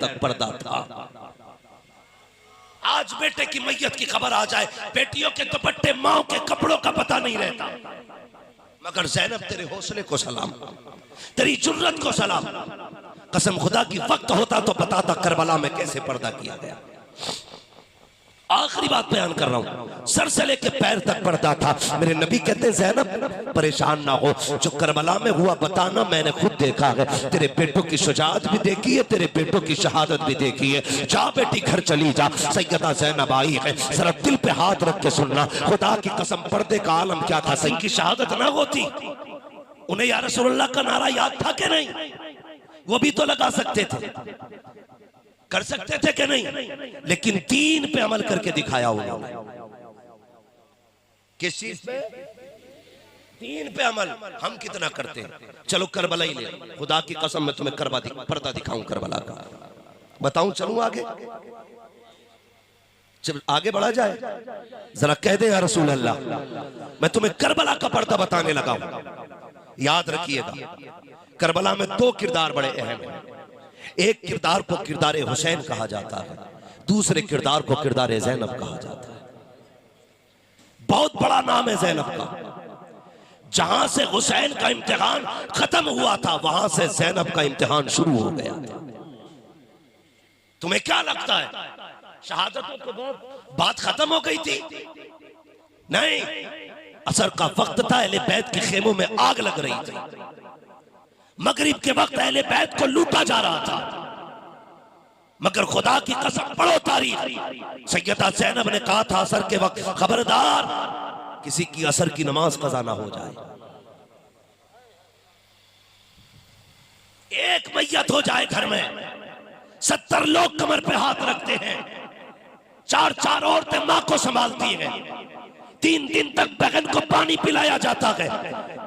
तक पर्दा था। आज बेटे की मैयत की खबर आ जाए, बेटियों के दुपट्टे माओ के कपड़ों का पता नहीं रहता। मगर ज़ैनब तेरे हौसले को सलाम, तेरी जुर्रत को सलाम। कसम खुदा की वक्त होता तो बताता करबला में कैसे पर्दा किया गया। आखिरी बात बयान कर रहा हूं, सर से लेके पैर तक पर्दा था। मेरे नबी कहते ज़ैनब परेशान ना हो, जो करबला में हुआ बताना, मैंने खुद देखा है। तेरे बेटों की शुजाअत भी देखी है, तेरे बेटों की शहादत भी देखी है। जा बेटी घर चली जा, सैयदा ज़ैनब आई है। जरा दिल पे हाथ रख के सुनना, खुदा की कसम पर्दे का आलम क्या था। सही की शहादत ना होती, उन्हें या रसूलुल्लाह का नारा याद था कि नहीं? वो भी तो लगा सकते थे, कर सकते थे कि नहीं? लेकिन दीन पे अमल करके दिखाया उन्होंने। किस चीज पे? दीन पे अमल। हम कितना करते हैं? चलो करबला ही ले, खुदा की कसम मैं तुम्हें पर्दा दिखाऊं करबला का, बताऊं? चलूं आगे? जब आगे बढ़ा जाए जरा कह दे या रसूल अल्लाह, मैं तुम्हें करबला का पर्दा बताने लगा हूं। याद रखिएगा, करबला में दो किरदार बड़े अहम हैं। एक किरदार को किरदार हुसैन कहा जाता है, दूसरे किरदार को किरदार ज़ैनब कहा जाता है। बहुत बड़ा नाम है ज़ैनब का। जहां से हुसैन का इम्तिहान खत्म हुआ था, वहां से ज़ैनब का इम्तिहान शुरू हो गया था। तुम्हें क्या लगता है शहादतों के बाद बात खत्म हो गई थी? नहीं, असर का वक्त था, अहले बैत के खेमों में आग लग रही थी। मगरिब के वक्त अहले बैत को लूटा जा रहा था। मगर खुदा की कसम, पढ़ो तारीख, सैयदा ज़ैनब ने कहा था असर के वक्त, खबरदार किसी की असर की नमाज कज़ा ना हो जाए। एक मैयत हो जाए घर में, 70 लोग कमर पे हाथ रखते हैं, 4-4 औरतें मां को संभालती हैं, 3 दिन तक बहन को पानी पिलाया जाता है।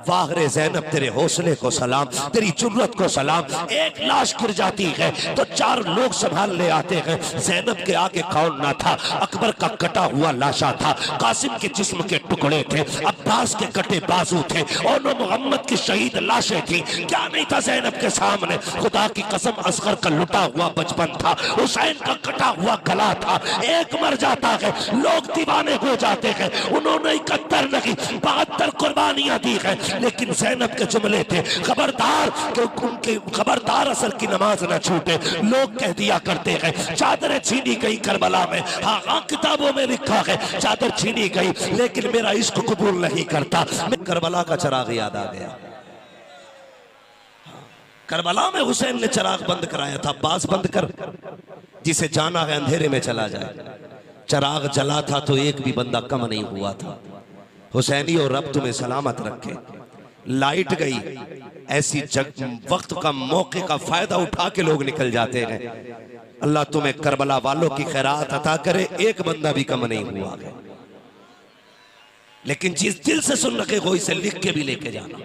वाह रे ज़ैनब, तेरे हौसले को सलाम, तेरी जुर्रत को सलाम। एक लाश गिर जाती है तो 4 लोग संभालने आते हैं। ज़ैनब के आगे कौन ना था? अकबर का कटा हुआ लाशा था, कासिम के जिस्म के टुकड़े थे, अब्बास के कटे बाजू थे, और मोहम्मद की शहीद लाशें थी। क्या नहीं था ज़ैनब के सामने? खुदा की कसम, असगर का लुटा हुआ बचपन था, हुसैन का कटा हुआ गला था। एक मर जाता है, लोग दीवाने हो जाते हैं। उन्होंने 71 नहीं 72 कुर्बानियां दी है, लेकिन ज़ैनब के जुमले थे, खबरदार कि उनके खबरदार असर की नमाज न छूटे। लोग कह दिया करते हैं चादरें छीनी गई करबला में। हाँ, किताबों में लिखा है चादर छीनी गई, लेकिन मेरा इश्क कबूल नहीं करता। मैं करबला का चराग याद आ गया। करबला में हुसैन ने चराग बंद कराया था, बास बंद कर, जिसे जाना है अंधेरे में चला जाए। चराग जला था तो एक भी बंदा कम नहीं हुआ था। हुसैनी और रब तुम्हें सलामत रखे। लाइट गई, ऐसी वक्त का मौके का फायदा उठा के लोग निकल जाते हैं। अल्लाह तुम्हें करबला वालों की खैरात अता करे, एक बंदा भी कम नहीं हुआ है। लेकिन जिस दिल से सुन रखे हो, इसे लिख के भी लेके जाना,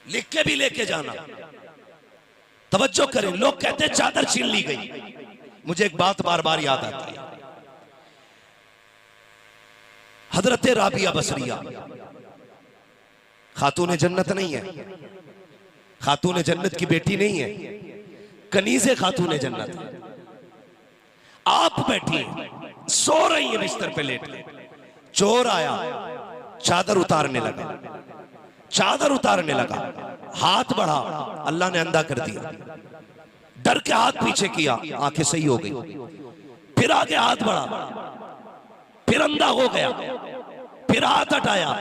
लिख के भी लेके जाना। तवज्जो करें, लोग कहते हैं चादर छीन ली गई। मुझे एक बात बार बार याद आती है, हजरत राबिया बसरिया खातून जन्नत नहीं है, खातून जन्नत की बेटी नहीं है, कनीज़े खातून जन्नत है। आप बैठी सो रही है बिस्तर पे लेट, चोर आया, चादर उतारने लगा, चादर उतारने लगा, हाथ बढ़ा, अल्लाह ने अंधा कर दिया। डर के हाथ पीछे किया, आंखें सही हो गई। फिर आगे हाथ बढ़ा, फिर अंधा हो गया, फिर हाथ हटाया,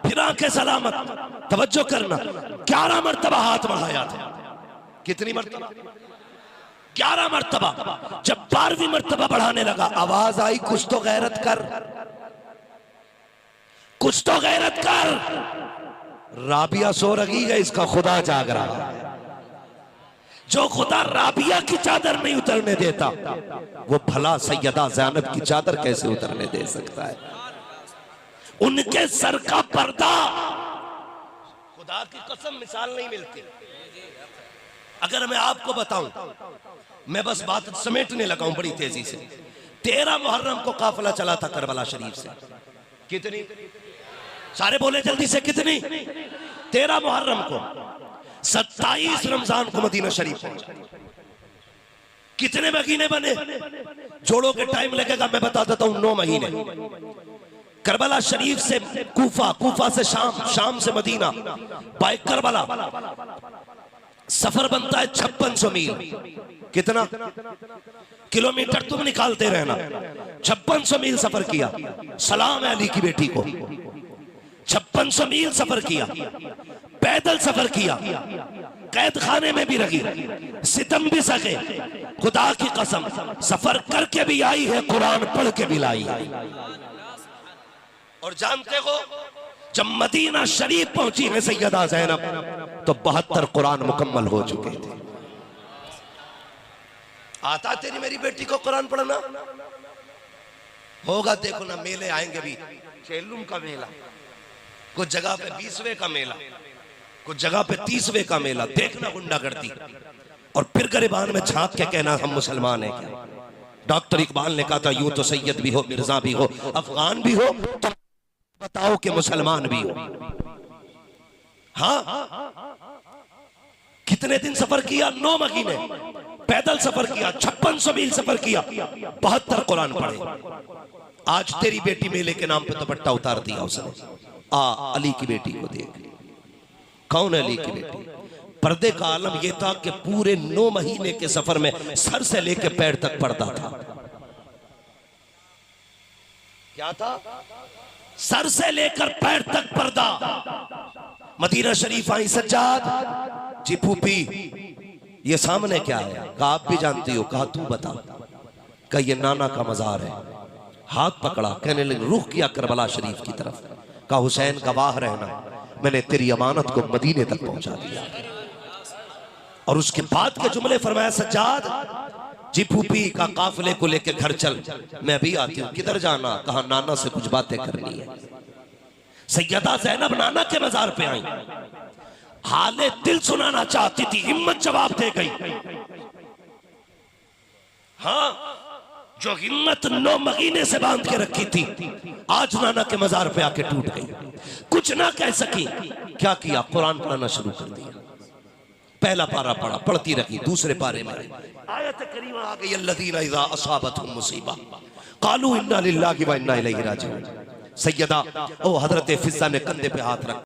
फिर आंखें सलामत। तवज्जो करना, 11 मरतबा हाथ बढ़ाया था। कितनी मरतबा? 11 मरतबा। जब 12वीं मरतबा बढ़ाने लगा, आवाज आई, कुछ तो गैरत कर, कुछ तो गैरत कर। राबिया सो रही है, इसका खुदा जाग रहा है। जो खुदा राबिया की चादर नहीं उतरने देता, वो भला सैयदा ज़ैनब की चादर कैसे उतरने दे सकता है? उनके सर का पर्दा, खुदा की कसम मिसाल नहीं मिलती। अगर मैं आपको बताऊं, मैं बस बात समेटने लगा हूं बड़ी तेजी से। 13 मुहर्रम को काफिला चला था करबला शरीफ से। कितनी? सारे बोले जल्दी से, कितनी? 13 मुहर्रम को। 27 रमजान को मदीना शरीफ पहुंचा। कितने महीने बने? जोड़ों के टाइम लगेगा, मैं बता देता हूं 9 महीने। करबला शरीफ से कूफा, कूफा से शाम, शाम से मदीना, बाय करबला सफर बनता है 5600 मील। कितना किलोमीटर तुम निकालते रहना। 5600 मील सफर किया। सलाम है अली की बेटी को। 5600 मील सफर किया, पैदल सफर किया, कैद खाने में भी रही, सितम भी सके, खुदा की कसम सफर करके भी आई है, कुरान पढ़ के भी लाई है। और जानते हो जब मदीना शरीफ पहुंची है सैयदा ज़ैनब तो 72 कुरान मुकम्मल हो चुके थे। आता तेरी मेरी बेटी को कुरान पढ़ना होगा? देखो ना, मेले आएंगे भी, चेलुम का मेला, कुछ जगह पे 20वें का मेला, कुछ जगह पे 30वें का मेला। देखना गुंडागर्दी, और फिर गरिबान में झांक के कहना हम मुसलमान हैं क्या? डॉक्टर इकबाल ने कहा था यूं तो सैयद भी हो, मिर्जा भी हो, अफगान भी हो, तो बताओ कि मुसलमान भी हो। हाँ, कितने दिन सफर किया? 9 महीने पैदल सफर किया, 5600 मील सफर किया, 72 कुरान पढ़े। आज तेरी बेटी मेले के नाम पे दुपट्टा उतार दिया उसने। अली की बेटी को देख। कौन है अली की बेटी? पर्दे का आलम यह था कि पूरे 9 महीने के सफर में सर से लेकर पैर तक पर्दा था। क्या था? सर से लेकर पैर तक पर्दा। मदीना शरीफ आई सज्जाद जी, फूफी ये सामने क्या है? कहा आप भी जानती हो। कहा तू बता। कहा ये नाना का मजार है। हाथ पकड़ा, कहने लगे रुख किया करबला शरीफ की तरफ। कहा हुसैन गवाह रहना, मैंने तेरी अमानत को मदीने तक पहुंचा दिया। और उसके बाद के जुमले फरमाया सज्जाद जी, फूफी का काफिले को लेकर घर चल, मैं भी आती हूँ। किधर जाना? कहा नाना से कुछ बातें करनी है। सैयदा ज़ैनब नाना के मजार पे आई, हाले दिल सुनाना चाहती थी, हिम्मत जवाब दे गई। हाँ, जो हिम्मत 9 महीने से बांध के रखी थी, आज नाना के मजार पे आके टूट गई। कुछ ना कह सकी। क्या किया? कुरान पढ़ना शुरू कर दिया। पहला पारा पढ़ा, पढ़ती रही। दूसरे पारे में आयत करीमा आ गई, अल्लज़ीना इज़ा असाबतहुम मुसीबा क़ालू इन्ना लिल्लाहि व इन्ना इलैहि राजिऊन। सैयदा ओ हजरत फिज़्ज़ा ने कंधे पे हाथ रखा।